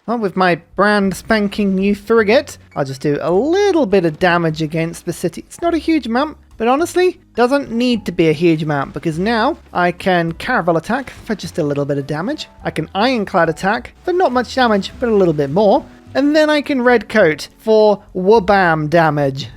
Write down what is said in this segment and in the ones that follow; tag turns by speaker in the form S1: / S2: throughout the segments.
S1: Well, with my brand spanking new frigate, I'll just do a little bit of damage against the city. It's not a huge amount, but honestly, doesn't need to be a huge amount because now I can caravel attack for just a little bit of damage. I can ironclad attack for not much damage, but a little bit more. And then I can redcoat for Wubamm damage.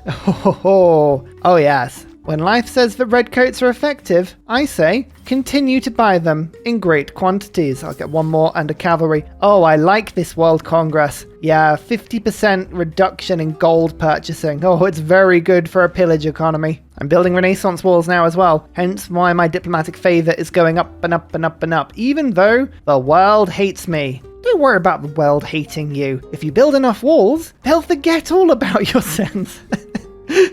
S1: Oh yes. When life says that redcoats are effective, I say continue to buy them in great quantities. I'll get one more and a cavalry. Oh, I like this World Congress. Yeah, 50% reduction in gold purchasing. Oh, it's very good for a pillage economy. I'm building Renaissance walls now as well, hence why my diplomatic favor is going up and up and up and up, even though the world hates me. Don't worry about the world hating you. If you build enough walls, they'll forget all about your sins.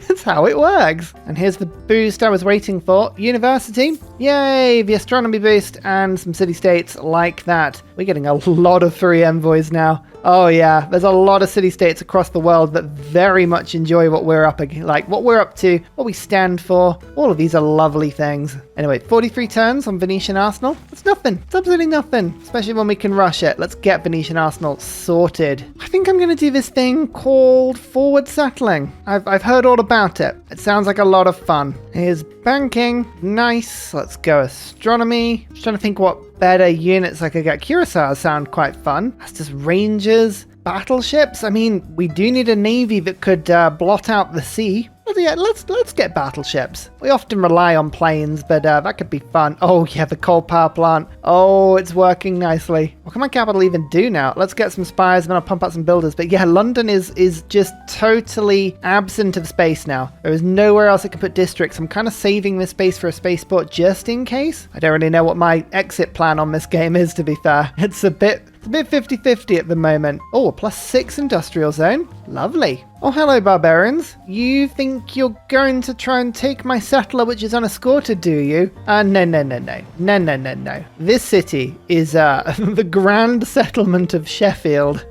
S1: That's how it works. And here's the boost I was waiting for. University. Yay, the astronomy boost and some city-states like that. We're getting a lot of free envoys now. Oh yeah, there's a lot of city-states across the world that very much enjoy what we're up to, what we stand for. All of these are lovely things. Anyway, 43 turns on Venetian Arsenal. That's nothing. It's absolutely nothing, especially when we can rush it. Let's get Venetian Arsenal sorted. I think I'm going to do this thing called forward settling. I've heard all about it. It sounds like a lot of fun. Here's banking. Nice. Let's go astronomy. Just trying to think what better units I could get. Curacao sound quite fun. That's just rangers, battleships. I mean, we do need a navy that could blot out the sea. But yeah, let's get battleships. We often rely on planes, but that could be fun. Oh yeah, the coal power plant. Oh, it's working nicely. What can my capital even do now? Let's get some spies and then I'll pump out some builders. But yeah, London is just totally absent of space now. There is nowhere else it can put districts. I'm kind of saving this space for a spaceport just in case. I don't really know what my exit plan on this game is, to be fair. It's a bit 50-50 at the moment. Oh, a +6 industrial zone. Lovely. Oh, hello, barbarians. You think you're going to try and take my settler, which is unescorted, do you? No. This city is the grand settlement of Sheffield.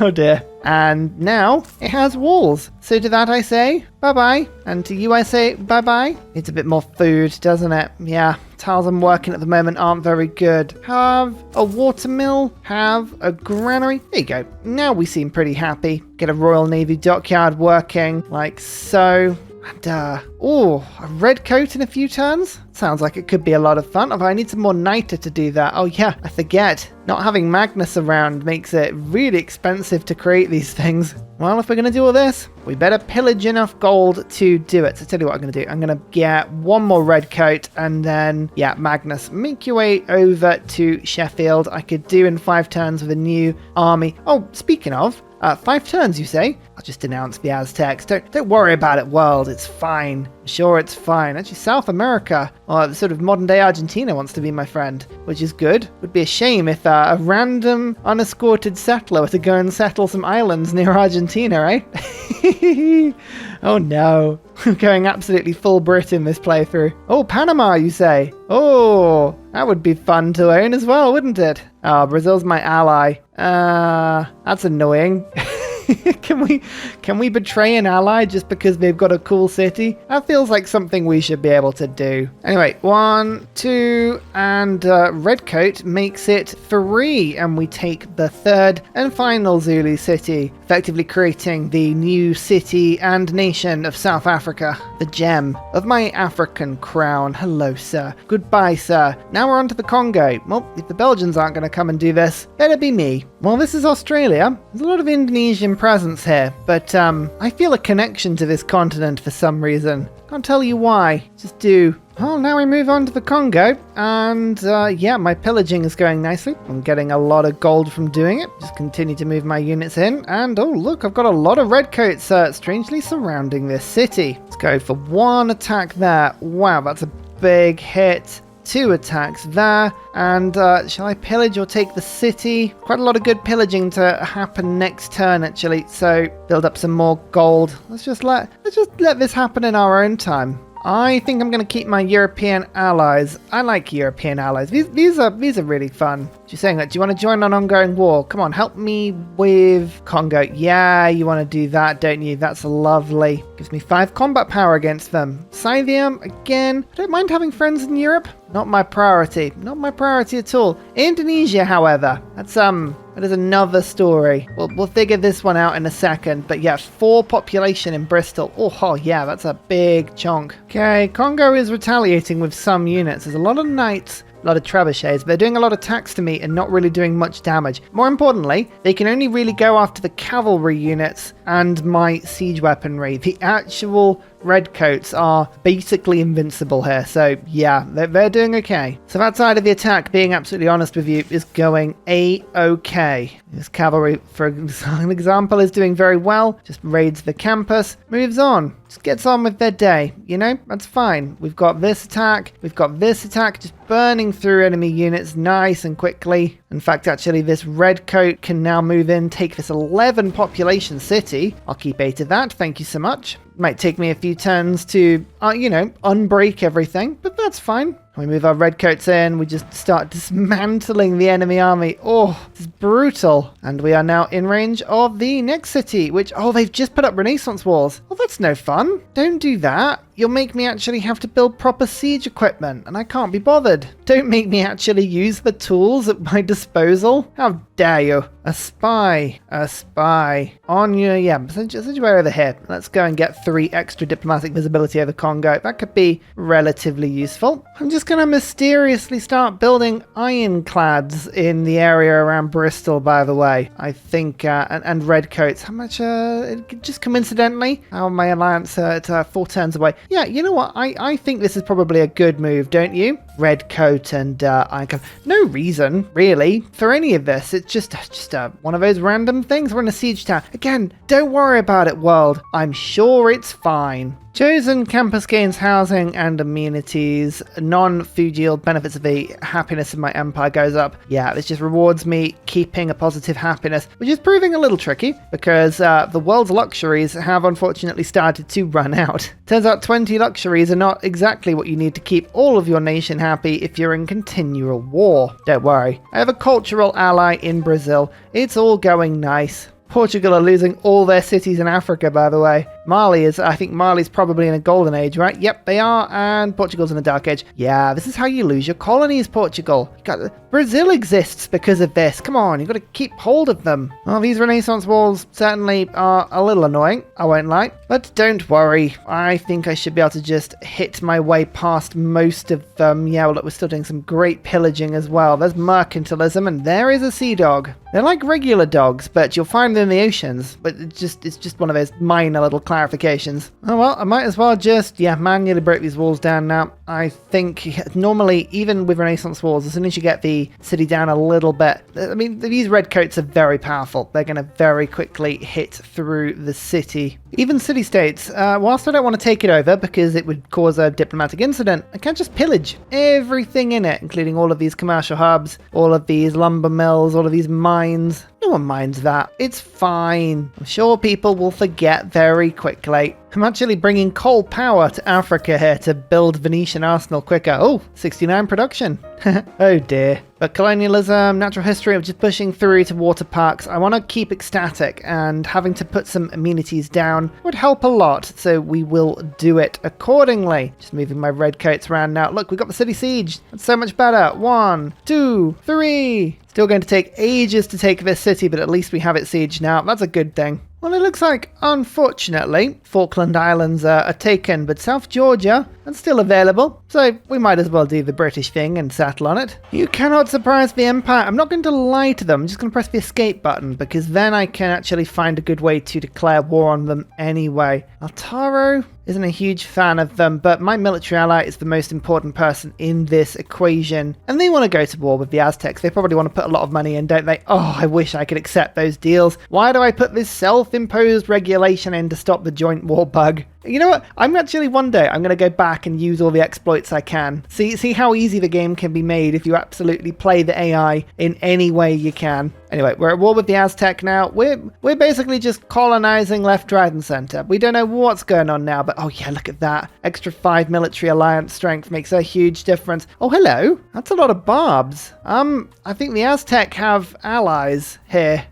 S1: Oh dear. And now it has walls. So to that I say bye-bye. And to you I say bye-bye. Needs a bit more food, doesn't it? Yeah, tiles I'm working at the moment aren't very good. Have a watermill. Have a granary. There you go. Now we seem pretty happy. Get a Royal Navy dockyard working like so. And, a red coat in a few turns? Sounds like it could be a lot of fun. Oh, I need some more niter to do that. Oh yeah, I forget. Not having Magnus around makes it really expensive to create these things. Well, if we're going to do all this, we better pillage enough gold to do it. So tell you what I'm going to do. I'm going to get one more red coat and then, yeah, Magnus. Make your way over to Sheffield. I could do in 5 turns with a new army. Oh, speaking of, 5 turns, you say? I'll just denounce the Aztecs. Don't worry about it, world. It's fine. Sure, it's fine. Actually, South America, or sort of modern-day Argentina, wants to be my friend, which is good. Would be a shame if a random, unescorted settler were to go and settle some islands near Argentina, right? Oh no. I'm going absolutely full Brit in this playthrough. Oh, Panama, you say? Oh, that would be fun to own as well, wouldn't it? Oh, Brazil's my ally. That's annoying. Can we betray an ally just because they've got a cool city? That feels like something we should be able to do. Anyway, 1, 2, and Redcoat makes it 3, and we take the 3rd and final Zulu city, effectively creating the new city and nation of South Africa, the gem of my African crown. Hello, sir. Goodbye, sir. Now we're on to the Congo. Well, if the Belgians aren't going to come and do this, better be me. Well, this is Australia. There's a lot of Indonesian presence here, but I feel a connection to this continent for some reason. Can't tell you why, just do. Well, now we move on to the Congo, and yeah, my pillaging is going nicely. I'm getting a lot of gold from doing it. Just continue to move my units in, and oh look, I've got a lot of redcoats strangely surrounding this city. Let's go for 1 attack there. Wow, that's a big hit. 2 attacks there, and shall I pillage or take the city? Quite a lot of good pillaging to happen next turn, actually, so build up some more gold. Let's just let this happen in our own time. I think I'm going to keep my European allies. I like European allies. These are really fun. She's saying that, do you want to join an ongoing war? Come on, help me with Congo. Yeah, you want to do that, don't you? That's lovely. Gives me 5 combat power against them. Scythium, again. I don't mind having friends in Europe. Not my priority. Not my priority at all. Indonesia, however. That's That is another story. We'll figure this one out in a second. But yeah, 4 population in Bristol. Oh, yeah, that's a big chunk. Okay, Congo is retaliating with some units. There's a lot of knights, a lot of trebuchets. They're doing a lot of attacks to me and not really doing much damage. More importantly, they can only really go after the cavalry units and my siege weaponry. The actual Redcoats are basically invincible here. So yeah, they're doing okay. So that side of the attack, being absolutely honest with you, is going A-okay. This cavalry, for an example, is doing very well. Just raids the campus, moves on. Just gets on with their day, you know? That's fine. We've got this attack, just burning through enemy units nice and quickly. In fact, actually, this Redcoat can now move in, take this 11 population city. I'll keep 8 of that, thank you so much. Might take me a few turns to, unbreak everything, but that's fine. We move our Redcoats in, we just start dismantling the enemy army. Oh, this is brutal. And we are now in range of the next city, which, they've just put up Renaissance walls. Well, that's no fun. Don't do that. You'll make me actually have to build proper siege equipment, and I can't be bothered. Don't make me actually use the tools at my disposal. How dare you? A spy on your, send you over here. Let's go and get 3 extra diplomatic visibility over Congo. That could be relatively useful. I'm just going to mysteriously start building ironclads in the area around Bristol, by the way. I think, and Redcoats. How much, just coincidentally, my alliance at 4 turns away. Yeah, you know what? I think this is probably a good move, don't you? Redcoat and Ironclad. No reason, really, for any of this. It's just one of those random things. We're in a siege town. Again, don't worry about it, world. I'm sure it's fine. Chosen campus gains housing and amenities. Non-food yield benefits of the happiness of my empire goes up. Yeah, this just rewards me keeping a positive happiness, which is proving a little tricky because the world's luxuries have unfortunately started to run out. Turns out 20 luxuries are not exactly what you need to keep all of your nation happy if you're in continual war. Don't worry, I have a cultural ally in Brazil. It's all going nice. Portugal are losing all their cities in Africa, by the way. I think Mali's probably in a golden age, right? Yep, they are, and Portugal's in a dark age. Yeah, this is how you lose your colonies, Portugal. Brazil exists because of this. Come on, you've got to keep hold of them. Well, these Renaissance walls certainly are a little annoying, I won't lie. But don't worry, I think I should be able to just hit my way past most of them. Yeah, well, look, we're still doing some great pillaging as well. There's mercantilism, and there is a sea dog. They're like regular dogs, but you'll find them in the oceans. But it's just one of those minor little clarifications. Oh well, I might as well just, manually break these walls down now. I think normally, even with Renaissance walls, as soon as you get the city down a little bit, I mean, these Redcoats are very powerful. They're going to very quickly hit through the city. Even city-states, whilst I don't want to take it over because it would cause a diplomatic incident, I can just pillage everything in it, including all of these commercial hubs, all of these lumber mills, all of these mines. No one minds that. It's fine. I'm sure people will forget very quickly. I'm actually bringing coal power to Africa here to build Venetian arsenal quicker. Oh, 69 production. Oh dear. But colonialism, natural history of just pushing through to water parks. I want to keep ecstatic, and having to put some amenities down would help a lot. So we will do it accordingly. Just moving my Redcoats around now. Look, we've got the city siege. That's so much better. 1, 2, 3. Still going to take ages to take this city, but at least we have it sieged now. That's a good thing. Well, it looks like, unfortunately, Falkland Islands are taken, but South Georgia is still available, so we might as well do the British thing and settle on it. You cannot surprise the Empire. I'm not going to lie to them. I'm just going to press the escape button, because then I can actually find a good way to declare war on them anyway. Altaro isn't a huge fan of them, but my military ally is the most important person in this equation, and they want to go to war with the Aztecs. They probably want to put a lot of money in, don't they? Oh, I wish I could accept those deals. Why do I put this self-imposed regulation in to stop the joint war bug? You know what? I'm actually one day I'm going to go back and use all the exploits I can. See how easy the game can be made if you absolutely play the AI in any way you can. Anyway, we're at war with the Aztec now. We're basically just colonizing left, right, and center. We don't know what's going on now, but oh yeah, look at that. Extra 5 military alliance strength makes a huge difference. Oh, hello. That's a lot of barbs. I think the Aztec have allies here.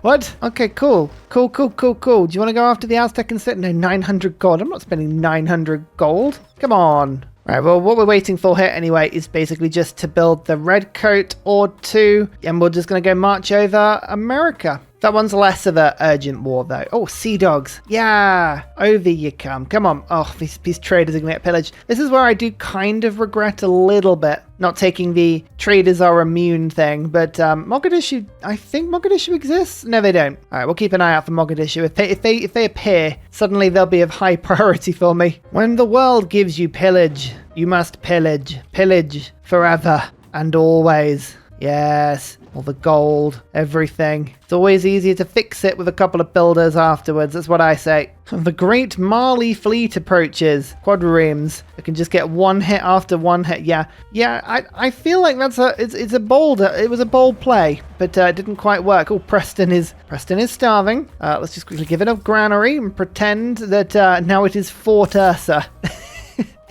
S1: What? Okay, cool. Cool. Do you want to go after the Aztec instead? No, 900 gold. I'm not spending 900 gold. Come on. Right, well, what we're waiting for here anyway is basically just to build the Redcoat or 2, and we're just going to go march over America. That one's less of an urgent war, though. Oh, sea dogs. Yeah, over you come. Come on. Oh, these traders are going to get pillaged. This is where I do kind of regret a little bit not taking the traders are immune thing, but Mogadishu, I think Mogadishu exists? No, they don't. All right, we'll keep an eye out for Mogadishu. If they appear, suddenly they'll be of high priority for me. When the world gives you pillage, you must pillage. Pillage forever and always. Yes, all the gold, everything. It's always easier to fix it with a couple of builders afterwards, that's what I say. The Great Marley Fleet approaches. Quadriremes. It can just get one hit after one hit. Yeah, I feel like it was a bold play, but it didn't quite work. Oh, Preston is starving. Let's just quickly give it a granary and pretend that now it is Fort Ursa.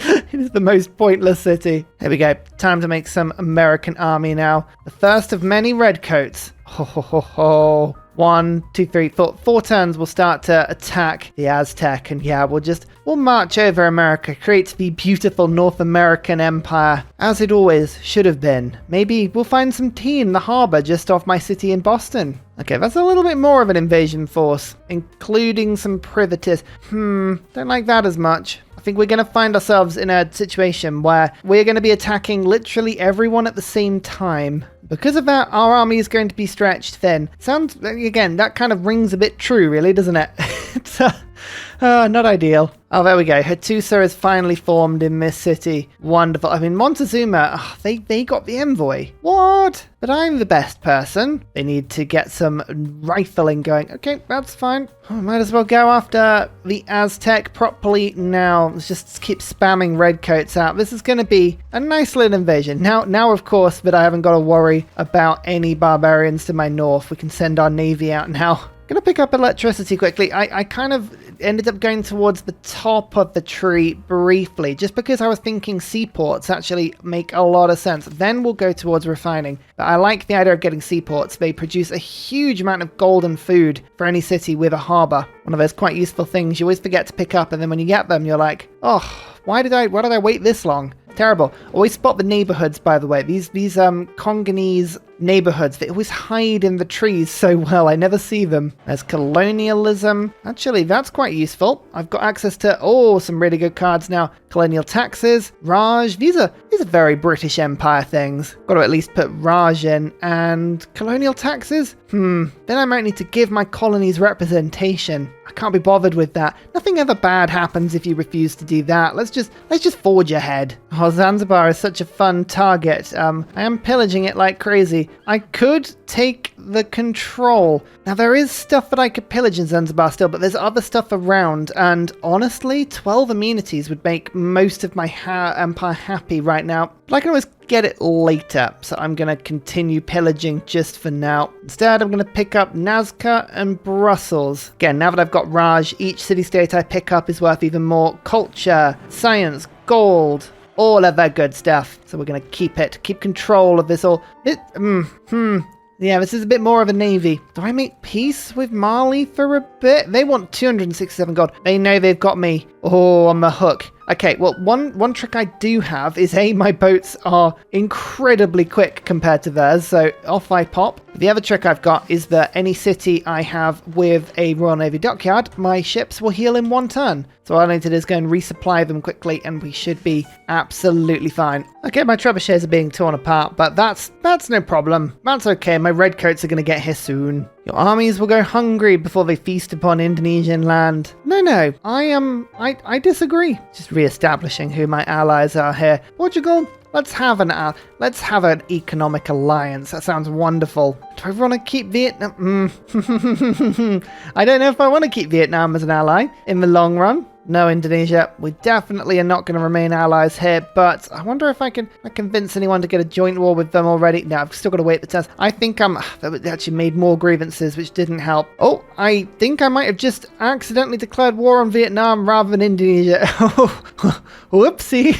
S1: It is the most pointless city. Here we go. Time to make some American army now. The first of many Redcoats. Ho ho ho ho. 1, 2, 3, 4. 4 turns we'll start to attack the Aztec, and yeah, we'll march over America, create the beautiful North American empire, as it always should have been. Maybe we'll find some tea in the harbor just off my city in Boston. Okay, that's a little bit more of an invasion force, including some privateers. Don't like that as much. I think we're going to find ourselves in a situation where we're going to be attacking literally everyone at the same time. Because of that, our army is going to be stretched thin. Sounds, again, that kind of rings a bit true, really, doesn't it? It's not ideal. Oh, there we go. Hattusa is finally formed in this city. Wonderful. I mean, Montezuma, they got the envoy. What? But I'm the best person. They need to get some rifling going. Okay, that's fine. Might as well go after the Aztec properly now. Let's just keep spamming Redcoats out. This is going to be a nice little invasion. Now, of course, but I haven't got to worry about any barbarians to my north. We can send our navy out now. Gonna pick up electricity quickly. I kind of ended up going towards the top of the tree briefly, just because I was thinking seaports actually make a lot of sense. Then we'll go towards refining. But I like the idea of getting seaports. They produce a huge amount of gold and food for any city with a harbor. One of those quite useful things you always forget to pick up, and then when you get them, you're like, oh, why did I wait this long? Terrible. Always spot the neighborhoods, by the way. These Congolese neighborhoods, they always hide in the trees so well. I never see them. There's colonialism. Actually, that's quite useful. I've got access to some really good cards now. Colonial taxes, Raj. These are very British Empire things. Got to at least put Raj in. And colonial taxes? Then I might need to give my colonies representation. I can't be bothered with that. Nothing ever bad happens if you refuse to do that. Let's just forge ahead. Oh, Zanzibar is such a fun target. I am pillaging it like crazy. I could take the control. Now, there is stuff that I could pillage in Zanzibar still, but there's other stuff around, and honestly, 12 amenities would make most of my empire happy right now. But I can always get it later, so I'm going to continue pillaging just for now. Instead, I'm going to pick up Nazca and Brussels. Again, now that I've got Raj, each city-state I pick up is worth even more culture, science, gold, all of that good stuff. So we're going to keep control of this all. Yeah, this is a bit more of a navy. Do I make peace with Mali for a bit? They want 267 gold. They know they've got me on the hook. Okay, well, one trick I do have is, my boats are incredibly quick compared to theirs, so off I pop. The other trick I've got is that any city I have with a Royal Navy dockyard, my ships will heal in 1 turn. So all I need to do is go and resupply them quickly, and we should be absolutely fine. Okay, my trebuchets are being torn apart, but that's no problem. That's okay, my redcoats are going to get here soon. Your armies will go hungry before they feast upon Indonesian land. No, I disagree. Just re-establishing who my allies are here. Portugal, let's have an economic alliance. That sounds wonderful. Do I want to keep Vietnam? I don't know if I want to keep Vietnam as an ally in the long run. No, Indonesia, we definitely are not going to remain allies here, but I wonder if I can convince anyone to get a joint war with them already. No, I've still got to wait the turns. I think that actually made more grievances, which didn't help. Oh, I think I might have just accidentally declared war on Vietnam rather than Indonesia. Whoopsie.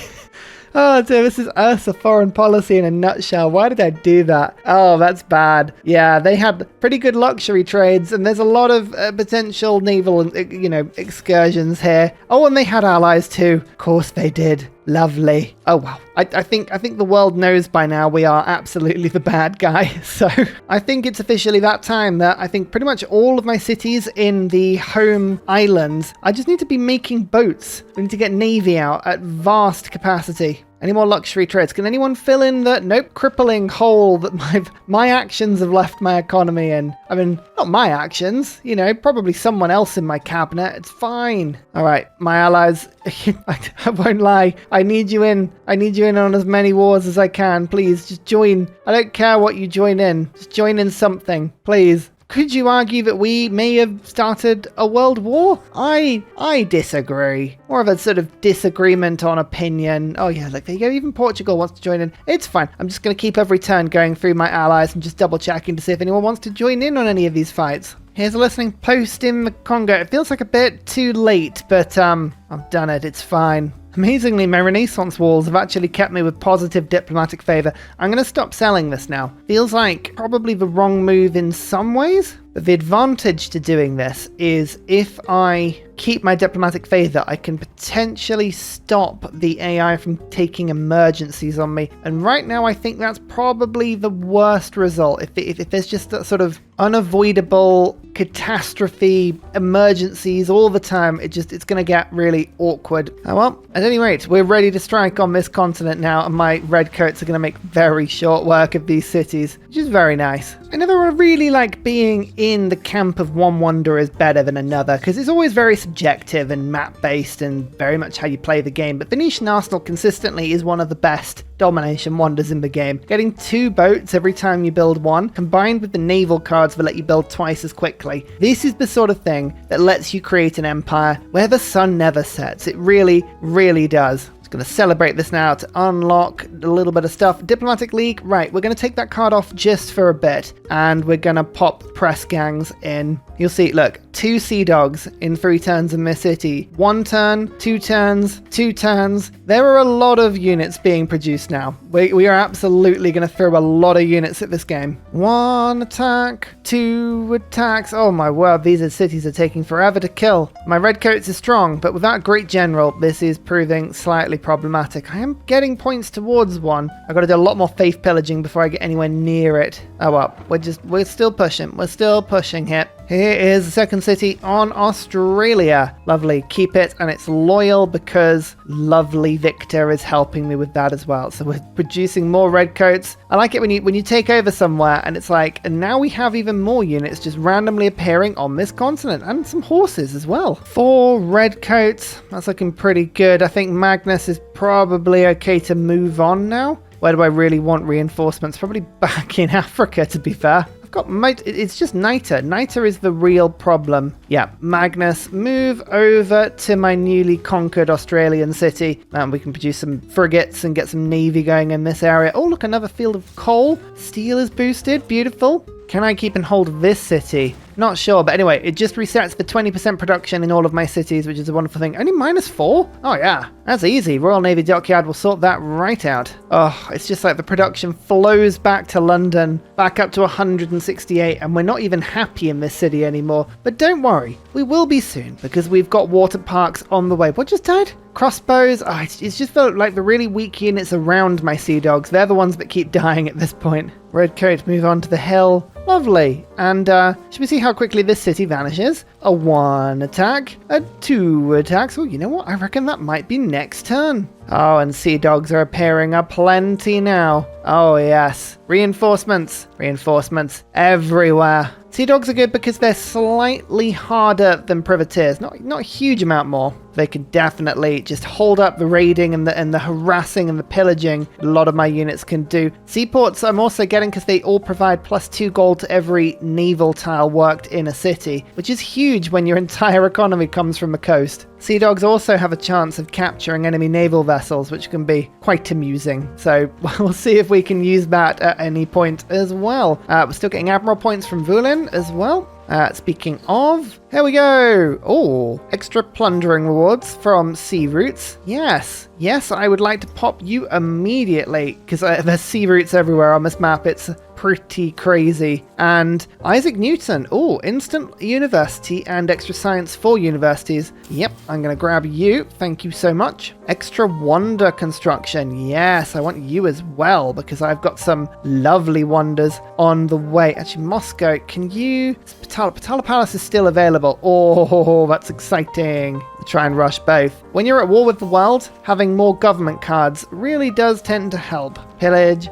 S1: Oh dear, this is Ursa foreign policy in a nutshell. Why did I do that? Oh, that's bad. Yeah, they had pretty good luxury trades, and there's a lot of potential naval, excursions here. Oh, and they had allies too. Of course they did. Lovely. Oh, wow. I think the world knows by now we are absolutely the bad guy. So I think it's officially that time that I think pretty much all of my cities in the home islands, I just need to be making boats. We need to get Navy out at vast capacity. Any more luxury trades? Can anyone fill in the, nope, crippling hole that my actions have left my economy in? I mean, not my actions, you know, probably someone else in my cabinet. It's fine. All right, my allies, I won't lie. I need you in. I need you in on as many wars as I can. Please, just join. I don't care what you join in. Just join in something, please. Could you argue that we may have started a world war? I disagree. More of a sort of disagreement on opinion. Oh yeah, look, there you go. Even Portugal wants to join in. It's fine. I'm just going to keep every turn going through my allies and just double checking to see if anyone wants to join in on any of these fights. Here's a listening post in the Congo. It feels like a bit too late, but I've done it. It's fine. Amazingly, my Renaissance walls have actually kept me with positive diplomatic favor. I'm going to stop selling this now. Feels like probably the wrong move in some ways, but the advantage to doing this is if I keep my diplomatic favor, I can potentially stop the AI from taking emergencies on me. And right now, I think that's probably the worst result. If there's just that sort of unavoidable catastrophe emergencies all the time, it's going to get really awkward. Oh well, at any rate, we're ready to strike on this continent now, and my Redcoats are going to make very short work of these cities, which is very nice. I never really like being in the camp of one wonder is better than another, because it's always very subjective and map-based and very much how you play the game, but Venetian Arsenal consistently is one of the best domination wonders in the game. Getting 2 boats every time you build one, combined with the naval cards that let you build twice as quickly. This is the sort of thing that lets you create an empire where the sun never sets. It really, really does. Going to celebrate this now to unlock a little bit of stuff. Diplomatic League, right, we're going to take that card off just for a bit, and we're going to pop press gangs in. You'll see, look, 2 sea dogs in 3 turns in this city. 1 turn, 2 turns, 2 turns. There are a lot of units being produced now. We are absolutely going to throw a lot of units at this game. 1 attack, 2 attacks. Oh my word, these cities are taking forever to kill. My Redcoats is strong, but without a great general, this is proving slightly problematic. I am getting points towards one. I've got to do a lot more faith pillaging before I get anywhere near it. Oh well, we're still pushing. We're still pushing here. Here is the second city on Australia. Lovely. Keep it, and it's loyal because lovely Victor is helping me with that as well. So we're producing more Redcoats. I like it when you take over somewhere and it's like, and now we have even more units just randomly appearing on this continent, and some horses as well. 4 Redcoats. That's looking pretty good. I think Magnus is probably okay to move on now. Where do I really want reinforcements? Probably back in Africa, to be fair. It's just Niter. Niter is the real problem. Yeah, Magnus, move over to my newly conquered Australian city. And we can produce some frigates and get some navy going in this area. Oh, look, another field of coal. Steel is boosted. Beautiful. Can I keep and hold this city? Not sure, but anyway, it just resets for 20% production in all of my cities, which is a wonderful thing. Only -4? Oh yeah, that's easy. Royal Navy Dockyard will sort that right out. Oh, it's just like the production flows back to London, back up to 168, and we're not even happy in this city anymore. But don't worry, we will be soon, because we've got water parks on the way. What just died? Crossbows. Oh, it's just like the really weak units around my sea dogs. They're the ones that keep dying at this point. Redcoat, move on to the hill. Lovely. And should we see how quickly this city vanishes? A 1 attack, a 2 attacks. Oh, you know what? I reckon that might be next turn. Oh, and sea dogs are appearing aplenty now. Oh, yes. Reinforcements. Reinforcements everywhere. Sea dogs are good because they're slightly harder than privateers. Not a huge amount more. They can definitely just hold up the raiding and the harassing and the pillaging a lot of my units can do. Seaports I'm also getting because they all provide +2 gold to every naval tile worked in a city, which is huge when your entire economy comes from the coast. Sea dogs also have a chance of capturing enemy naval vessels, which can be quite amusing. So we'll see if we can use that at any point as well. We're still getting admiral points from Vulin as well. Speaking of, here we go. Oh, extra plundering rewards from sea routes. Yes, I would like to pop you immediately because there's sea routes everywhere on this map. It's pretty crazy. And Isaac Newton, oh, instant university and extra science for universities. Yep, I'm going to grab you. Thank you so much. Extra wonder construction. Yes, I want you as well because I've got some lovely wonders on the way. Actually, Moscow, can you... Patala Palace is still available. Oh, that's exciting. Try and rush both. When you're at war with the world, having more government cards really does tend to help. Pillage.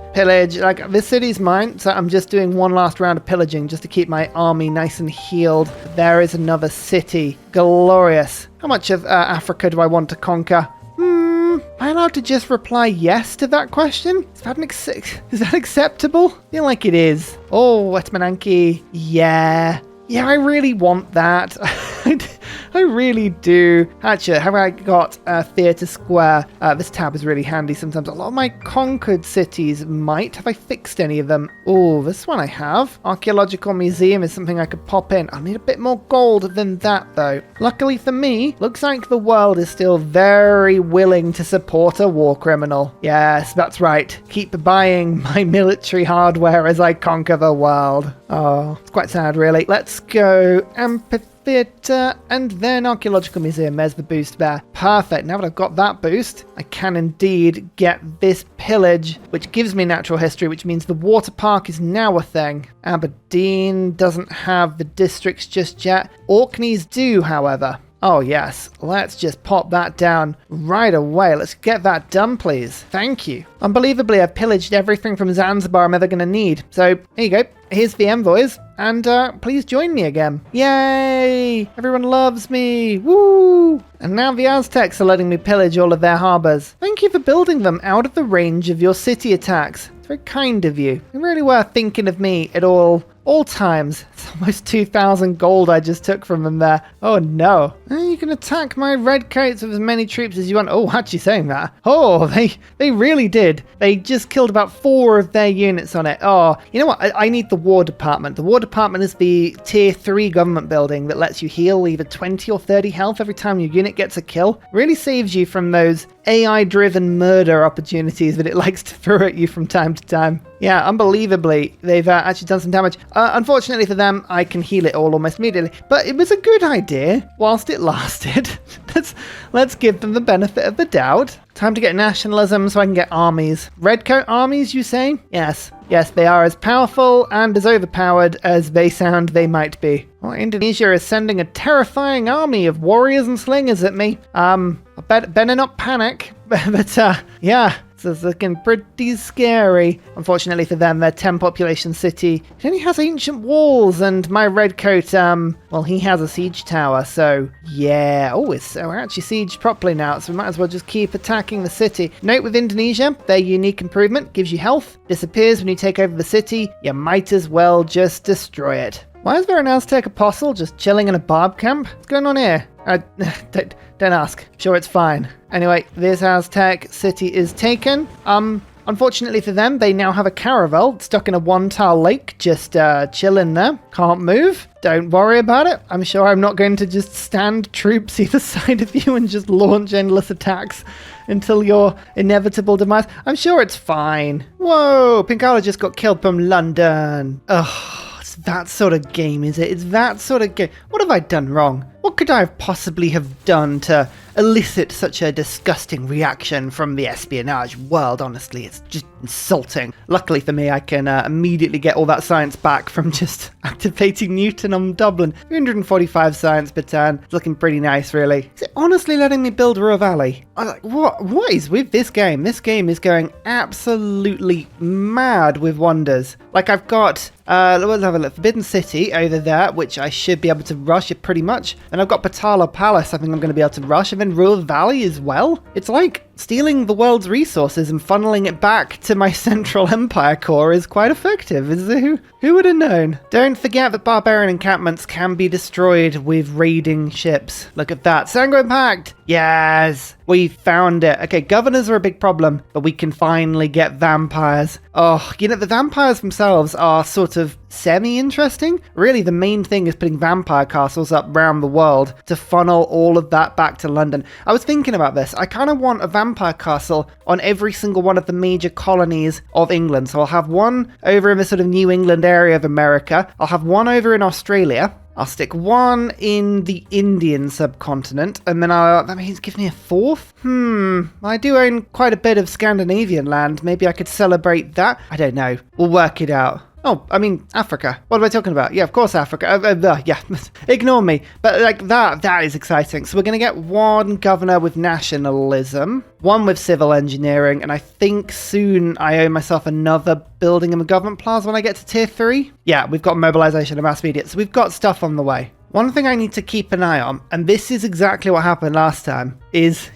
S1: Like, this city's mine, so I'm just doing one last round of pillaging just to keep my army nice and healed. There is another city. Glorious. How much of Africa do I want to conquer? Am I allowed to just reply yes to that question? Is that acceptable? I feel like it is. Oh, Monarchy. Yeah, I really want that. I really do. Actually, have I got Theatre Square? This tab is really handy sometimes. A lot of my conquered cities might. Have I fixed any of them? Oh, this one I have. Archaeological Museum is something I could pop in. I'll need a bit more gold than that, though. Luckily for me, looks like the world is still very willing to support a war criminal. Yes, that's right. Keep buying my military hardware as I conquer the world. Oh, it's quite sad, really. Let's go Amphitheatre and then Archaeological Museum. There's the boost there. Perfect. Now that I've got that boost, I can indeed get this pillage, which gives me natural history, which means the water park is now a thing. Aberdeen doesn't have the districts just yet. Orkneys do, however. Oh yes, let's just pop that down right away. Let's get that done, please. Thank you. Unbelievably, I've pillaged everything from Zanzibar I'm ever going to need. So, here you go. Here's the envoys, and please join me again. Yay! Everyone loves me. Woo! And now the Aztecs are letting me pillage all of their harbors. Thank you for building them out of the range of your city attacks. It's very kind of you. You're really worth thinking of me at all times. It's almost 2,000 gold I just took from them there. Oh no. You can attack my Redcoats with as many troops as you want. Oh, actually saying that. Oh, they really did. They just killed about 4 of their units on it. Oh, you know what? I need the War Department. The War Department is the tier 3 government building that lets you heal either 20 or 30 health every time your unit gets a kill. Really saves you from those AI-driven murder opportunities that it likes to throw at you from time to time. Yeah, unbelievably, they've actually done some damage. Unfortunately for them, I can heal it all almost immediately. But it was a good idea whilst it lasted. Let's give them the benefit of the doubt. Time to get nationalism so I can get armies. Redcoat armies, you say? Yes, they are as powerful and as overpowered as they sound they might be. Well, Indonesia is sending a terrifying army of warriors and slingers at me. I better not panic. But yeah. So it's looking pretty scary. Unfortunately for them, their 10 population city, it only has ancient walls, and my Redcoat, well, he has a siege tower, so yeah. Oh, we're actually sieged properly now, so we might as well just keep attacking the city. Note with Indonesia, their unique improvement gives you health, disappears when you take over the city. You might as well just destroy it. Why is there an Aztec apostle just chilling in a barb camp? What's going on here? Don't ask. I'm sure it's fine. Anyway, this Aztec city is taken. Unfortunately for them, they now have a caravel stuck in a one-tile lake, just chilling there. Can't move. Don't worry about it. I'm sure I'm not going to just stand troops either side of you and just launch endless attacks until your inevitable demise. I'm sure it's fine. Whoa, Pinkala just got killed from London. Ugh. That sort of game, is it? It's that sort of game. What have I done wrong? What could I possibly have done to elicit such a disgusting reaction from the espionage world? Honestly, it's just insulting. Luckily for me, I can immediately get all that science back from just activating Newton on Dublin. 345 science per turn. It's looking pretty nice, really. Is it honestly letting me build Ruhr Valley? I was like, what is with this game? This game is going absolutely mad with wonders. Like, I've got let's have a look. Forbidden City over there, which I should be able to rush it pretty much. And I've got Patala Palace, I think I'm going to be able to rush. And then Ruhr Valley as well. It's like stealing the world's resources and funneling it back to my central empire core is quite effective. Who would have known? Don't forget that barbarian encampments can be destroyed with raiding ships. Look at that. Sanguine Pact! Yes! We found it. Okay, governors are a big problem, but we can finally get vampires. Oh, you know, the vampires themselves are sort of semi-interesting. Really, the main thing is putting vampire castles up around the world to funnel all of that back to London. I was thinking about this. I kind of want a vampire vampire castle on every single one of the major colonies of England. So I'll have one over in the sort of New England area of America. I'll have one over in Australia. I'll stick one in the Indian subcontinent, and then that means give me a fourth? I do own quite a bit of Scandinavian land. Maybe I could celebrate that. I don't know. We'll work it out. Oh, I mean, Africa. What am I talking about? Yeah, of course, Africa. Yeah, ignore me. But like that is exciting. So we're going to get one governor with nationalism, one with civil engineering, and I think soon I owe myself another building in the government plaza when I get to tier 3. Yeah, we've got mobilization and mass media, so we've got stuff on the way. One thing I need to keep an eye on, and this is exactly what happened last time, is,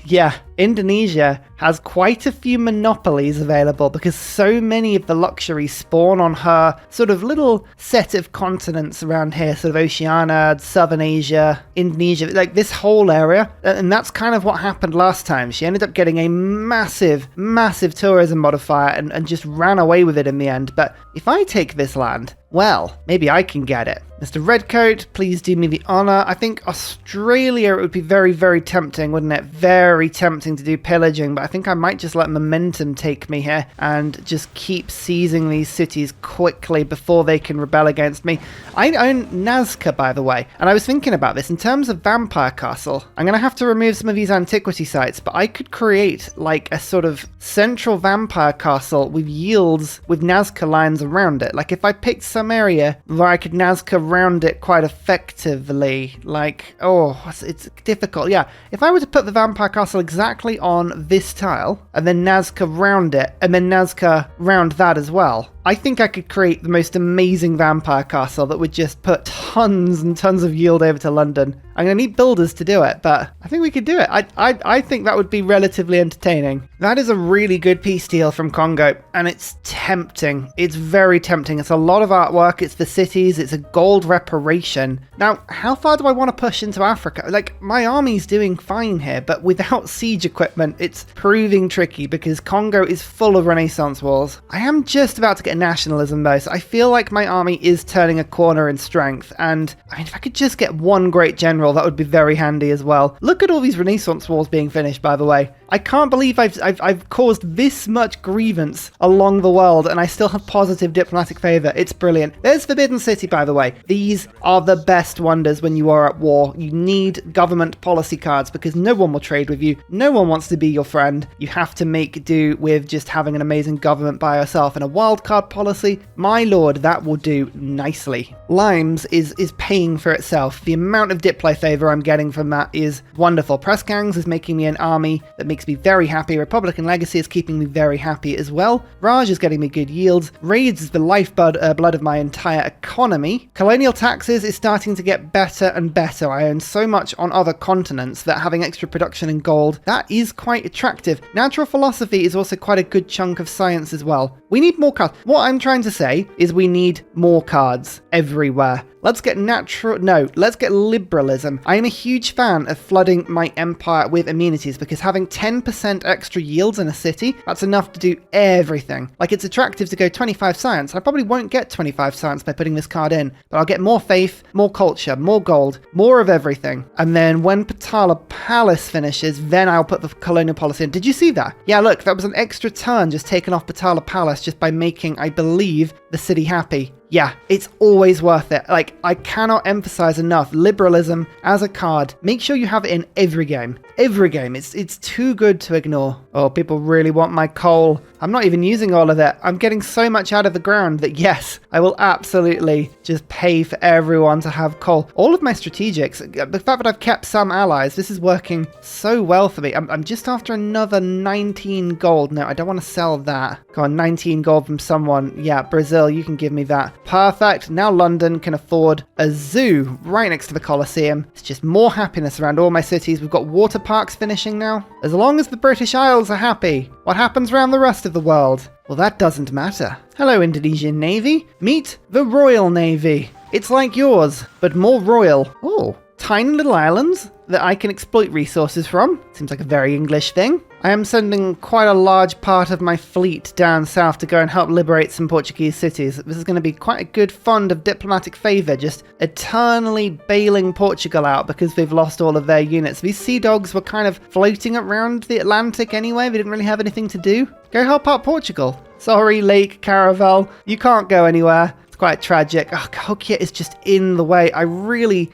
S1: Indonesia has quite a few monopolies available because so many of the luxuries spawn on her sort of little set of continents around here, sort of Oceania, Southern Asia, Indonesia, like this whole area. And that's kind of what happened last time. She ended up getting a massive, massive tourism modifier and just ran away with it in the end. But if I take this land, well, maybe I can get it. Mr. Redcoat, please do me the honor. I think Australia, it would be very, very tempting, wouldn't it? Very tempting to do pillaging, but I think I might just let momentum take me here and just keep seizing these cities quickly before they can rebel against me. I own Nazca, by the way, and I was thinking about this. In terms of Vampire Castle, I'm going to have to remove some of these antiquity sites, but I could create like a sort of central Vampire Castle with yields with Nazca lines around it. Like if I picked some area where I could Nazca around it quite effectively, like, it's difficult. Yeah, if I were to put the Vampire Castle exactly on this tile, and then Nazca round it, and then Nazca round that as well, I think I could create the most amazing vampire castle that would just put tons and tons of yield over to London. I'm going to need builders to do it, but I think we could do it. I think that would be relatively entertaining. That is a really good peace deal from Congo, and it's tempting. It's very tempting. It's a lot of artwork. It's the cities. It's a gold reparation. Now, how far do I want to push into Africa? Like, my army's doing fine here, but without siege equipment, it's proving tricky because Congo is full of Renaissance walls. I am just about to get nationalism though, so I feel like my army is turning a corner in strength, and I mean, if I could just get one great general, that would be very handy as well. Look at all these Renaissance walls being finished, by the way. I can't believe I've caused this much grievance along the world, and I still have positive diplomatic favor. It's brilliant. There's Forbidden City, by the way. These are the best wonders when you are at war. You need government policy cards because no one will trade with you. No one wants to be your friend. You have to make do with just having an amazing government by yourself, and a wild card policy, my lord, that will do nicely. Limes is paying for itself. The amount of Diplo favor I'm getting from that is wonderful. Press Gangs is making me an army that makes me very happy. Republican Legacy is keeping me very happy as well. Raj is getting me good yields. Raids is the lifeblood blood of my entire economy. Colonial taxes is starting to get better and better. I own so much on other continents that having extra production in gold, that is quite attractive. Natural philosophy is also quite a good chunk of science as well. We need more cards. What I'm trying to say is we need more cards everywhere. Let's get let's get liberalism. I am a huge fan of flooding my empire with amenities because having 10% extra yields in a city, that's enough to do everything. Like, it's attractive to go 25 science. I probably won't get 25 science by putting this card in, but I'll get more faith, more culture, more gold, more of everything. And then when Patala Palace finishes, then I'll put the colonial policy in. Did you see that? Yeah, look, that was an extra turn just taken off Patala Palace just by making, I believe, the city happy. Yeah, it's always worth it. Like, I cannot emphasize enough, liberalism as a card. Make sure you have it in every game. Every game. It's too good to ignore. Oh, people really want my coal. I'm not even using all of it. I'm getting so much out of the ground that yes, I will absolutely just pay for everyone to have coal. All of my strategics, the fact that I've kept some allies, this is working so well for me. I'm just after another 19 gold. No, I don't want to sell that. Go on, 19 gold from someone. Yeah, Brazil, you can give me that. Perfect. Now London can afford a zoo right next to the Colosseum. It's just more happiness around all my cities. We've got water parks finishing now. As long as the British Isles are happy, what happens around the rest of the world? Well, that doesn't matter. Hello, Indonesian Navy. Meet the Royal Navy. It's like yours, but more royal. Oh, tiny little islands that I can exploit resources from. Seems like a very English thing. I am sending quite a large part of my fleet down south to go and help liberate some Portuguese cities. This is going to be quite a good fund of diplomatic favour, just eternally bailing Portugal out because they've lost all of their units. These sea dogs were kind of floating around the Atlantic anyway. They didn't really have anything to do. Go help out Portugal. Sorry, Lake Caravel, you can't go anywhere. Quite tragic. Oh, Cahokia is just in the way. I really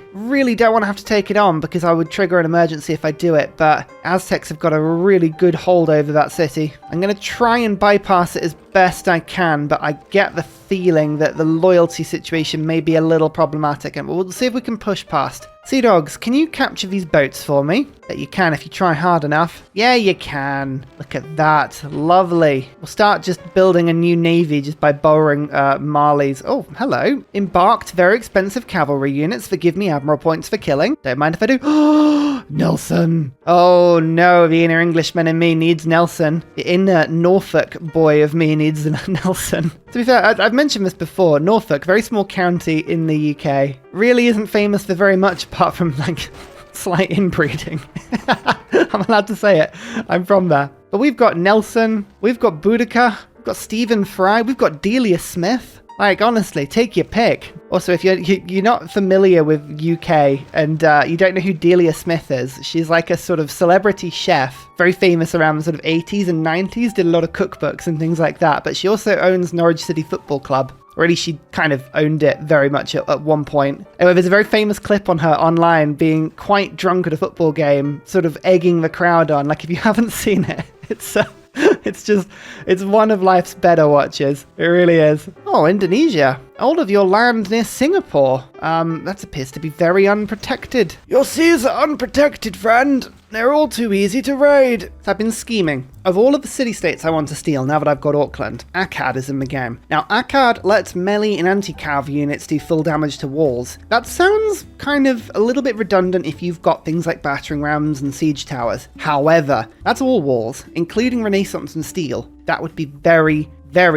S1: don't want to have to take it on because I would trigger an emergency if I do it, but Aztecs have got a really good hold over that city. I'm going to try and bypass it as best I can, but I get the feeling that the loyalty situation may be a little problematic, and we'll see if we can push past. Sea Dogs, can you capture these boats for me? Bet you can if you try hard enough. Yeah, you can. Look at that. Lovely. We'll start just building a new navy just by borrowing Marley's. Oh, hello. Embarked very expensive cavalry units that give me admiral points for killing. Don't mind if I do. Oh, Nelson. Oh no, the inner Englishman in me needs Nelson. The inner Norfolk boy of me needs Nelson. To be fair, I've mentioned this before. Norfolk, very small county in the UK, really isn't famous for very much apart from like slight inbreeding. I'm allowed to say it. I'm from there. But we've got Nelson, we've got Boudica, we've got Stephen Fry, we've got Delia Smith. Like, honestly, take your pick. Also, if you're not familiar with UK and you don't know who Delia Smith is, she's like a sort of celebrity chef, very famous around the sort of 80s and 90s, did a lot of cookbooks and things like that. But she also owns Norwich City Football Club. Or at least she kind of owned it very much at one point. Anyway, there's a very famous clip on her online being quite drunk at a football game, sort of egging the crowd on. Like, if you haven't seen it, it's one of life's better watches. It really is. Oh, Indonesia. All of your land near Singapore. That appears to be very unprotected. Your seas are unprotected, friend. They're all too easy to raid. So I've been scheming. Of all of the city-states I want to steal now that I've got Auckland, Akkad is in the game. Now, Akkad lets melee and anti-cav units do full damage to walls. That sounds kind of a little bit redundant if you've got things like battering rams and siege towers. However, that's all walls, including Renaissance and steel. That would be very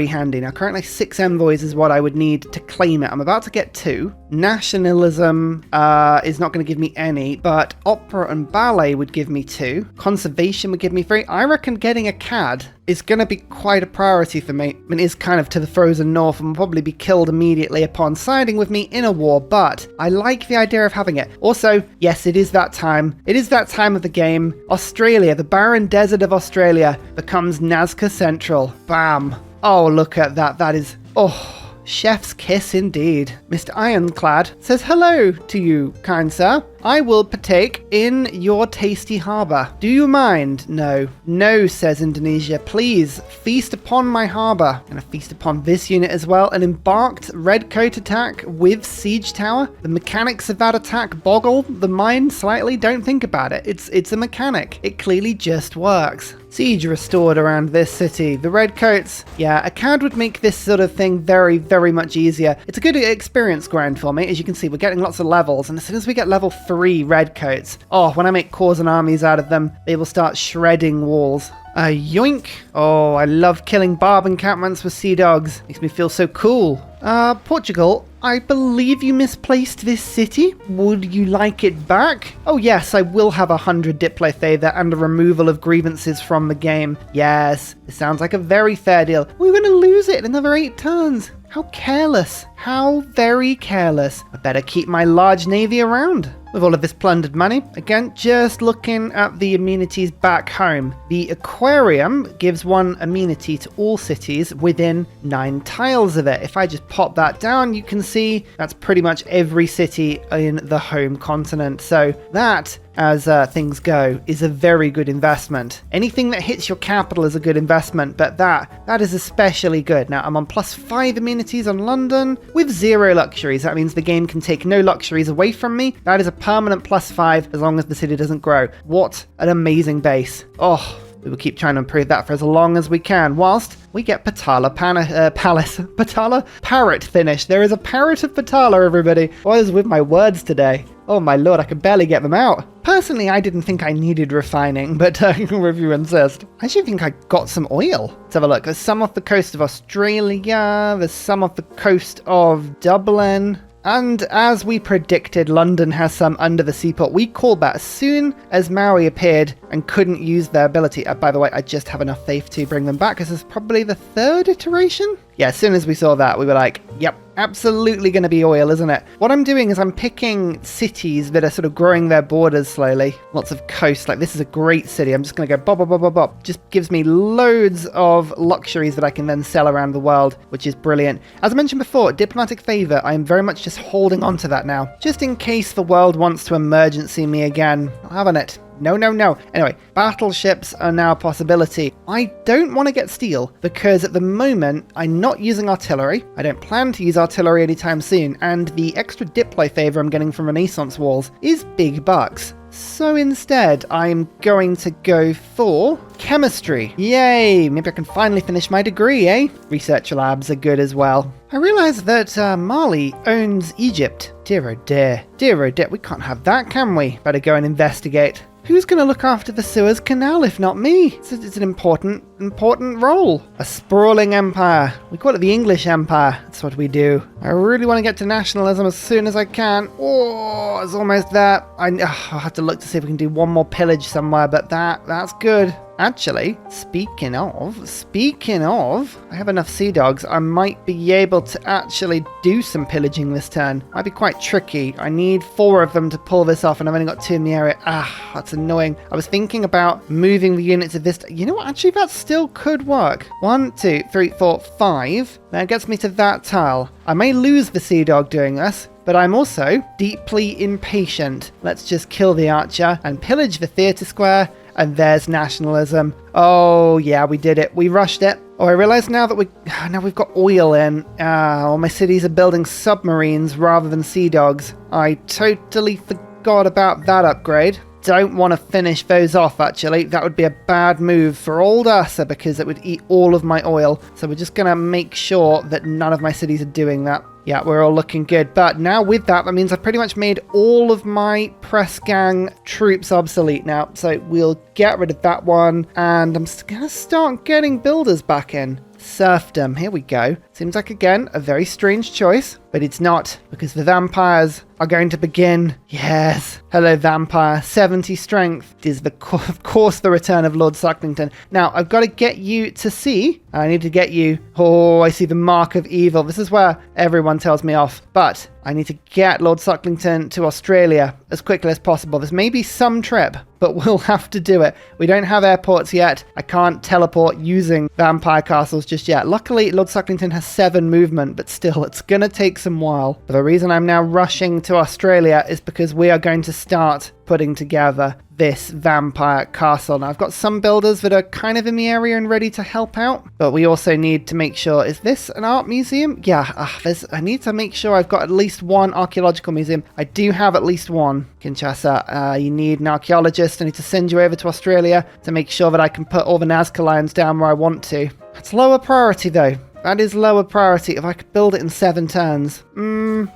S1: handy. Now, currently 6 envoys is what I would need to claim it. I'm about to get 2. Nationalism is not going to give me any, but opera and ballet would give me 2. Conservation would give me 3. I reckon getting a CAD is going to be quite a priority for me. I mean, it is kind of to the frozen north and will probably be killed immediately upon siding with me in a war, but I like the idea of having it. Also, yes, it is that time. It is that time of the game. Australia, the barren desert of Australia, becomes Nazca Central. Bam. Oh, look at that. That is... oh... chef's kiss indeed. Mr. Ironclad says hello to you, kind sir. I will partake in your tasty harbour. Do you mind? No. No, says Indonesia. Please, feast upon my harbour. Gonna feast upon this unit as well. An embarked Redcoat attack with siege tower. The mechanics of that attack boggle the mind slightly. Don't think about it. It's a mechanic. It clearly just works. Siege restored around this city. The Redcoats, yeah, a CAD would make this sort of thing very much easier. It's a good experience grind for me. As you can see, we're getting lots of levels, and as soon as we get level 3 Redcoats, oh, when I make corps and armies out of them, they will start shredding walls. Yoink. Oh, I love killing barb encampments with sea dogs. Makes me feel so cool. Portugal, I believe you misplaced this city. Would you like it back? Oh yes, I will have 100 Diplo favor and a removal of grievances from the game. Yes, it sounds like a very fair deal. We're going to lose it in another 8 turns. How careless. How very careless. I better keep my large navy around. With all of this plundered money, again, just looking at the amenities back home. The aquarium gives 1 amenity to all cities within 9 tiles of it. If I just pop that down, you can see that's pretty much every city in the home continent. So that, as things go, is a very good investment. Anything that hits your capital is a good investment, but that is especially good. Now, I'm on +5 amenities on London with 0 luxuries. That means the game can take no luxuries away from me. That is a permanent +5 as long as the city doesn't grow. What an amazing base. Oh, we will keep trying to improve that for as long as we can, whilst we get Patala Palace. Patala Parrot finish. There is a parrot of Patala, everybody. What is with my words today? Oh my lord, I can barely get them out. Personally, I didn't think I needed refining, but if you insist. I actually think I got some oil. Let's have a look. There's some off the coast of Australia. There's some off the coast of Dublin. And as we predicted, London has some under the seaport. We called that as soon as Maui appeared and couldn't use their ability. By the way, I just have enough faith to bring them back. This is probably the 3rd iteration. Yeah, as soon as we saw that, we were like, yep, absolutely going to be oil, isn't it? What I'm doing is I'm picking cities that are sort of growing their borders slowly. Lots of coast. Like, this is a great city. I'm just going to go bop, bop, bop, bop, bop. Just gives me loads of luxuries that I can then sell around the world, which is brilliant. As I mentioned before, diplomatic favor, I'm very much just holding on to that now, just in case the world wants to emergency me again. Not having it. No, no, no. Anyway, battleships are now a possibility. I don't want to get steel because at the moment I'm not using artillery. I don't plan to use artillery anytime soon, and the extra Diplo favor I'm getting from Renaissance walls is big bucks. So instead, I'm going to go for chemistry. Yay! Maybe I can finally finish my degree, eh? Research labs are good as well. I realised that Mali owns Egypt. Dear oh dear. Dear oh dear. We can't have that, can we? Better go and investigate. Who's going to look after the Suez Canal if not me? It's an important role. A sprawling empire. We call it the English Empire. That's what we do. I really want to get to nationalism as soon as I can. Oh, it's almost there. I'll have to look to see if we can do one more pillage somewhere, but that's good. Actually, speaking of, I have enough sea dogs. I might be able to actually do some pillaging this turn. Might be quite tricky. I need 4 of them to pull this off, and I've only got 2 in the area. That's annoying. I was thinking about moving the units of this. You know what? Actually, that still could work. 1, 2, 3, 4, 5. That gets me to that tile. I may lose the sea dog doing this, but I'm also deeply impatient. Let's just kill the archer and pillage the theatre square. And there's nationalism. Oh, yeah, we did it. We rushed it. Oh, I realise now that we've got oil in. All my cities are building submarines rather than sea dogs. I totally forgot about that upgrade. Don't want to finish those off, actually. That would be a bad move for old Ursa because it would eat all of my oil. So we're just going to make sure that none of my cities are doing that. Yeah, we're all looking good. But now with that means I've pretty much made all of my press gang troops obsolete now. So we'll get rid of that one. And I'm going to start getting builders back in. Serfdom, here we go. Seems like, again, a very strange choice, but it's not, because the vampires are going to begin. Yes. Hello, vampire. 70 strength. It is, of course, the return of Lord Sucklington. Now, I've got to get you to see. I need to get you. Oh, I see the mark of evil. This is where everyone tells me off. But I need to get Lord Sucklington to Australia as quickly as possible. This may be some trip, but we'll have to do it. We don't have airports yet. I can't teleport using vampire castles just yet. Luckily, Lord Sucklington has 7 movement, but still, it's going to take some while. But the reason I'm now rushing to Australia is because we are going to start putting together this vampire castle. Now, I've got some builders that are kind of in the area and ready to help out, but we also need to make sure, is this an art museum? Yeah, I need to make sure I've got at least one archaeological museum. I do have at least one. Kinshasa, you need an archaeologist. I need to send you over to Australia to make sure that I can put all the Nazca lions down where I want to. It's lower priority though. That is lower priority. If I could build it in 7 turns.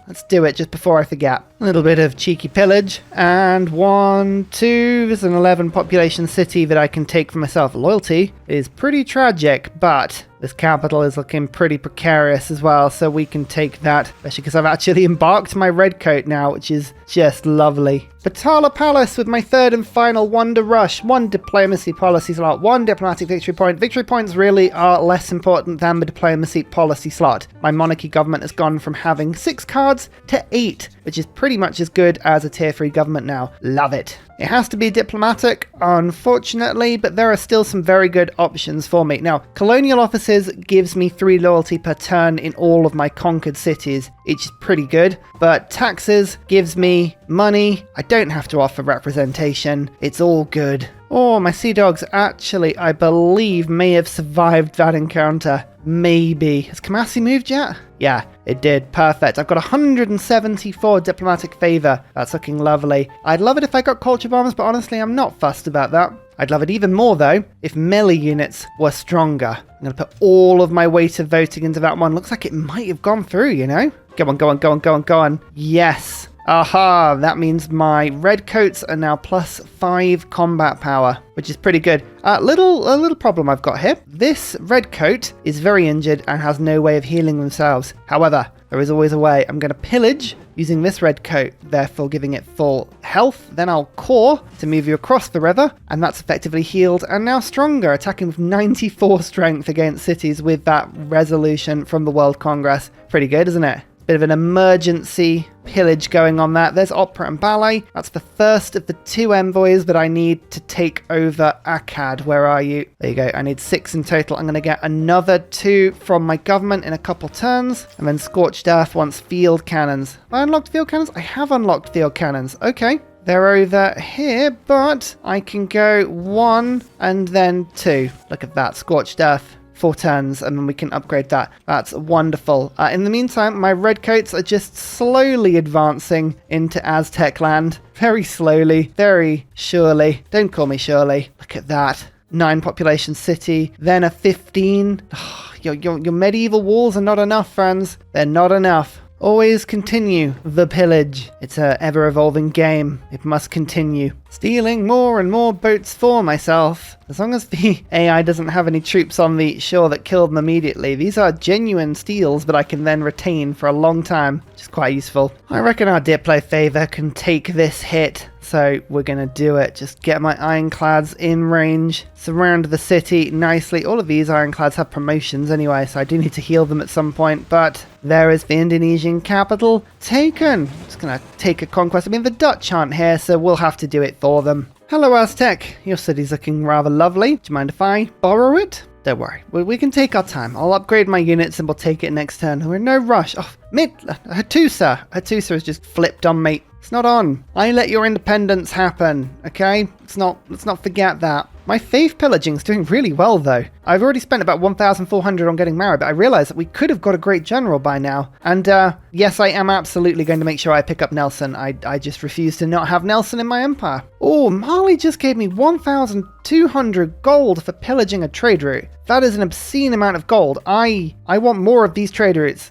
S1: Let's do it just before I forget. A little bit of cheeky pillage. And 1, 2. There's an 11 population city that I can take for myself. Loyalty is pretty tragic, but this capital is looking pretty precarious as well, so we can take that, especially because I've actually embarked my Redcoat now, which is just lovely. Batala Palace with my 3rd and final Wonder Rush. 1 diplomacy policy slot, 1 diplomatic victory point. Victory points really are less important than the diplomacy policy slot. My monarchy government has gone from having 6 cards to 8, which is pretty much as good as a tier 3 government now. Love it. It has to be diplomatic, unfortunately, but there are still some very good options for me. Now, colonial offices gives me 3 loyalty per turn in all of my conquered cities, which is pretty good, but taxes gives me money. I don't have to offer representation. It's all good. Oh, my sea dogs actually, I believe, may have survived that encounter. Maybe. Has Kamasi moved yet? Yeah, it did. Perfect. I've got 174 diplomatic favor. That's looking lovely. I'd love it if I got culture bombs, but honestly, I'm not fussed about that. I'd love it even more, though, if melee units were stronger. I'm going to put all of my weight of voting into that one. Looks like it might have gone through, you know? Go on, go on, go on, go on, go on. Yes. Aha, that means my Redcoats are now plus 5 combat power, which is pretty good. A little problem I've got here. This Redcoat is very injured and has no way of healing themselves. However, There is always a way. I'm going to pillage using this Redcoat, therefore giving it full health. Then I'll core to move you across the river, and that's effectively healed and now stronger, attacking with 94 strength against cities with that resolution from the World Congress. Pretty good, isn't it? Bit of an emergency pillage going on that. There's Opera and Ballet. That's the first of the 2 envoys that I need to take over Akkad. Where are you? There you go. I need 6 in total. I'm going to get another 2 from my government in a couple turns. And then Scorched Earth wants field cannons. Have I unlocked field cannons? I have unlocked field cannons. Okay. They're over here, but I can go 1 and then 2. Look at that. Scorched Earth. 4 turns, and then we can upgrade that. That's wonderful. In the meantime, my Redcoats are just slowly advancing into Aztec land. Very slowly, very surely. Don't call me Shirley. Look at that. 9 population city, then a 15. Oh, your medieval walls are not enough, friends. They're not enough. Always continue the pillage. It's an ever-evolving game. It must continue. Stealing more and more boats for myself. As long as the AI doesn't have any troops on the shore that killed them immediately, these are genuine steals that I can then retain for a long time, which is quite useful. I reckon our Diplo favor can take this hit, so we're going to do it. Just get my ironclads in range, surround the city nicely. All of these ironclads have promotions anyway, so I do need to heal them at some point, but there is the Indonesian capital taken. Just going to take a conquest. I mean, the Dutch aren't here, so we'll have to do it for them. Hello, Aztec. Your city's looking rather lovely. Do you mind if I borrow it? Don't worry. We can take our time. I'll upgrade my units and we'll take it next turn. We're in no rush. Oh, Hattusa. Hattusa has just flipped on me. It's not on. I let your independence happen, okay? Let's not forget that. My faith pillaging's doing really well, though. I've already spent about 1,400 on getting married, but I realized that we could have got a great general by now. And yes, I am absolutely going to make sure I pick up Nelson. I just refuse to not have Nelson in my empire. Oh, Mali just gave me 1,200 gold for pillaging a trade route. That is an obscene amount of gold. I want more of these trade routes.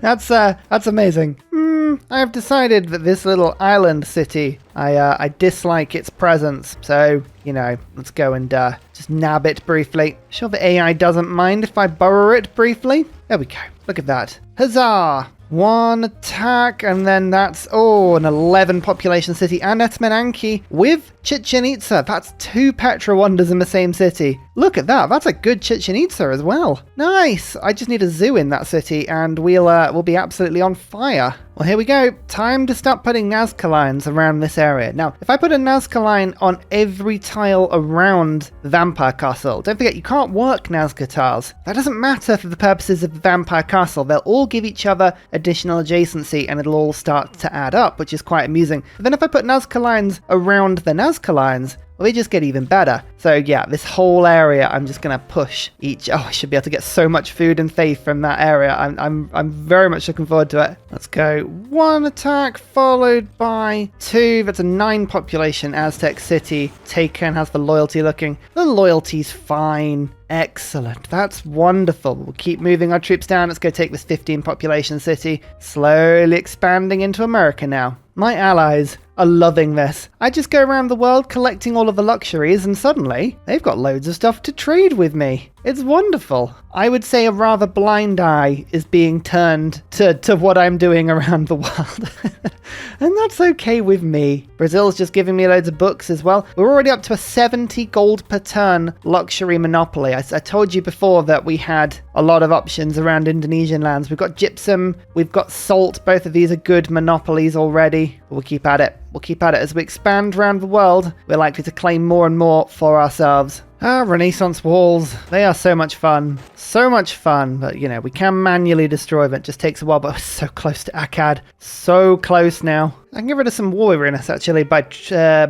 S1: That's amazing. I have decided that this little island city, I dislike its presence. So, let's go and just nab it briefly. Sure the AI doesn't mind if I borrow it briefly. There we go. Look at that. Huzzah! 1 attack, and then that's, an 11 population city, and Etmenanki with Chichen Itza. That's 2 Petra wonders in the same city. Look at that. That's a good Chichen Itza as well. Nice. I just need a zoo in that city, and we'll be absolutely on fire. Well, here we go. Time to start putting Nazca lines around this area. Now, if I put a Nazca line on every tile around the Vampire Castle, don't forget, you can't work Nazca tiles. That doesn't matter for the purposes of the Vampire Castle. They'll all give each other additional adjacency, and it'll all start to add up, which is quite amusing. But then if I put Nazca lines around the Nazca lines, well, they just get even better. So yeah, this whole area, I'm just going to push each. Oh, I should be able to get so much food and faith from that area. I'm very much looking forward to it. Let's go. 1 attack followed by 2. That's a 9 population Aztec city taken. How's the loyalty looking? The loyalty's fine. Excellent. That's wonderful. We'll keep moving our troops down. Let's go take this 15 population city. Slowly expanding into America now. My allies are loving this. I just go around the world collecting all of the luxuries, and suddenly they've got loads of stuff to trade with me. It's wonderful. I would say a rather blind eye is being turned to what I'm doing around the world. And that's okay with me. Brazil's just giving me loads of books as well. We're already up to a 70 gold per turn luxury monopoly. I told you before that we had a lot of options around Indonesian lands. We've got gypsum, we've got salt. Both of these are good monopolies already. We'll keep at it. We'll keep at it. As we expand around the world, we're likely to claim more and more for ourselves. Renaissance walls. They are so much fun. So much fun. But, we can manually destroy them. It just takes a while, but we're so close to Akkad. So close now. I can get rid of some war weariness, actually, by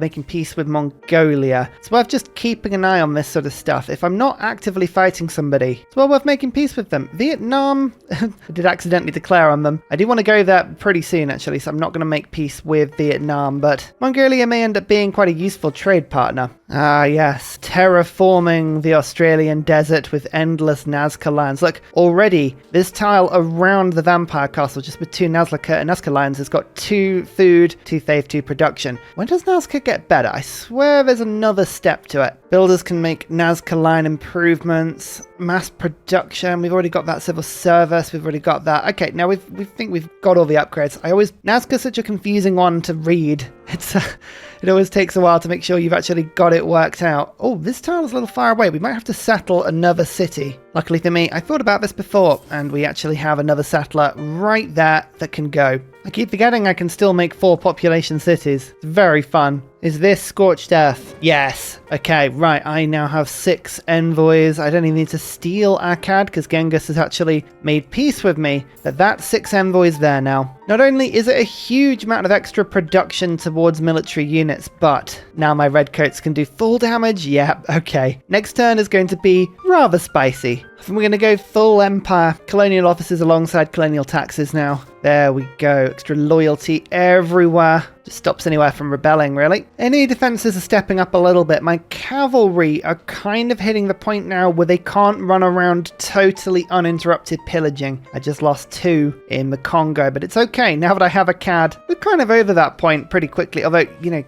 S1: making peace with Mongolia. It's worth just keeping an eye on this sort of stuff. If I'm not actively fighting somebody, it's well worth making peace with them. Vietnam, I did accidentally declare on them. I do want to go there pretty soon, actually, so I'm not going to make peace with Vietnam, but Mongolia may end up being quite a useful trade partner. Ah, yes. Terraforming the Australian desert with endless Nazca lands. Look, already, this tile around the Vampire Castle, just with 2 Nazca and Nazca lines, has got 2 food food to Thave 2 production. When does Nazca get better? I swear there's another step to it. Builders can make Nazca line improvements, mass production. We've already got that civil service. We've already got that. Okay, now we think we've got all the upgrades. Nazca's such a confusing one to read. It always takes a while to make sure you've actually got it worked out. Oh, this tile is a little far away. We might have to settle another city. Luckily for me, I thought about this before, and we actually have another settler right there that can go. I keep forgetting I can still make 4 population cities. It's very fun. Is this Scorched Earth? Yes. Okay, right. I now have 6 envoys. I don't even need to steal Akkad because Genghis has actually made peace with me. But that's 6 envoys there now. Not only is it a huge amount of extra production towards military units, but now my Redcoats can do full damage. Yep, okay. Next turn is going to be rather spicy. We're going to go full empire. Colonial officers alongside colonial taxes now. There we go. Extra loyalty everywhere. Just stops anywhere from rebelling, really. Any defenses are stepping up a little bit. My cavalry are kind of hitting the point now where they can't run around totally uninterrupted pillaging. I just lost 2 in the Congo, but it's okay. Now that I have Akkad, we're kind of over that point pretty quickly. Although,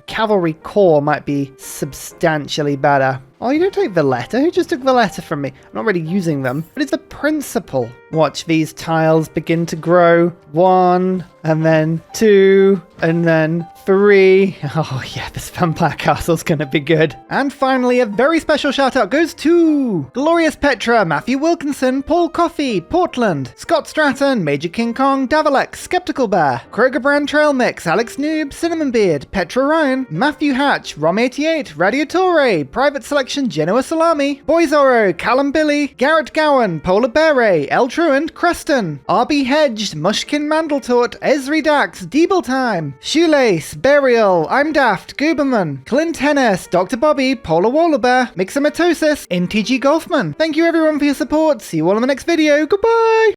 S1: cavalry corps might be substantially better. Oh, you don't take Valletta? Who just took Valletta from me? I'm not really using them, but it's the principle. Watch these tiles begin to grow. 1, and then 2, and then 3. Oh yeah, this vampire castle's gonna be good. And finally, a very special shout out goes to Glorious Petra, Matthew Wilkinson, Paul Coffey, Portland, Scott Stratton, Major King Kong, Davalex, Skeptical Bear, Kroger Brand Trail Mix, Alex Noob, Cinnamon Beard, Petra Ryan, Matthew Hatch, Rom88, Radiatore, Private Selection, Genoa Salami, Boyzoro, Callum Billy, Garrett Gowan, Polar Beret, El Truant, Creston, RB Hedged, Mushkin Mandletort, Esri Dax, Deeble Time, Shoelace, Burial, I'm Daft, Gooberman, Clint Hennis, Dr. Bobby, Polar Wallabear, Mixomatosis, NTG Golfman. Thank you everyone for your support. See you all in the next video. Goodbye!